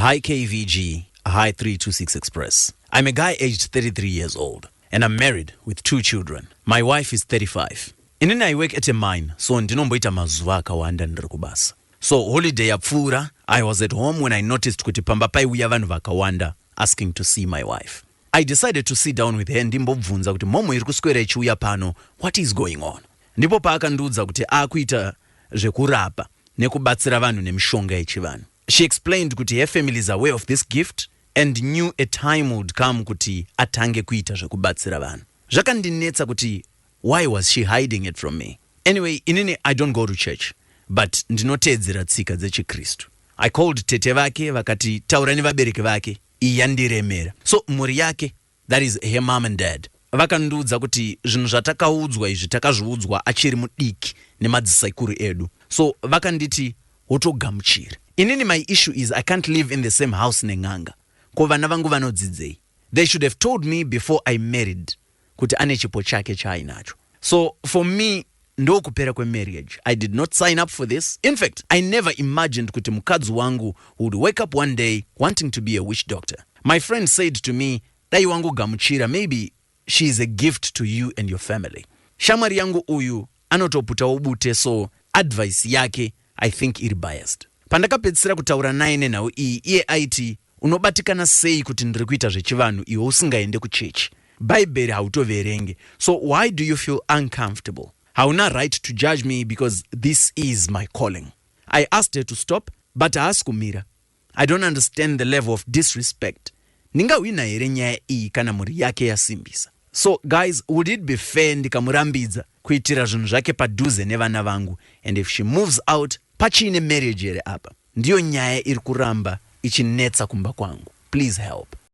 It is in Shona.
Hi KVG Hi 326 Express. I'm a guy aged 33 years old and I'm married with 2 children. My wife is 35. Inini I work at a mine, so ndinomboita mazuva vakawanda ndiri kubasa. So holiday yapfuura, I was at home when I noticed kuti pamba paiuya vanhu vakawanda asking to see my wife. I decided to sit down with her ndimbobvunza kuti mhomho irikuswera ichiuya pano, what is going on? Ndipo paakandiudza kuti akuita zveku rapa kubatsira vanhu nemishonga yechivanhu. She explained kuti her family is aware of this gift and knew a time would come kuti atange kuita zvekubatsira vanhu. Zvakandinetsa kuti why was she hiding it from me? Anyway, inini I don't go to church, but ndinoteedzera tsika dzechi Christu. I called tete vake vakati taura nevabereki vake, iyi yandiremera. So mhuri yake, that is her mom and dad, vakandiudza kuti zvinhu zvatakaudzwa izvi takazviudzwa achiri mudiki nemadzisaikuru edu. So vakanditi wotogamuchira. Inini my issue is I can't live in the same house nenganga. Ko vana vangu vanodzidzei. They should have told me before I married kuti ane chipo chake chaainacho. So for me, ndo kupera kwe marriage. I did not sign up for this. In fact, I never imagined kuti mukadzi wangu would wake up one day wanting to be a witch doctor. My friend said to me, dai wangu gamuchira, maybe she is a gift to you and your family. Shamari yangu uyu anotoputa ubute, so advice yake I think iri biased. Pandakapedzisira kutaura naye nenhau iyi, iye aiti unobatikana sei kuti ndiri kuita zvechivanhu iwe usingaende kuchechi. Bhaibheri hautoverenge. So why do you feel uncomfortable? Hauna right to judge me because this is my calling. I asked her to stop, but haasi kumira. I don't understand the level of disrespect. Ningawina here nyaya iyi kana mhuri yake yasimbisa. So guys, would it be fair ndikamurambidza kuitira zvinhu zvake padhuze nevana vangu, and if she moves out pachine marriage here apa? Ndiyo nyaya iri kuramba ichinetsa kumba kwangu. Please help.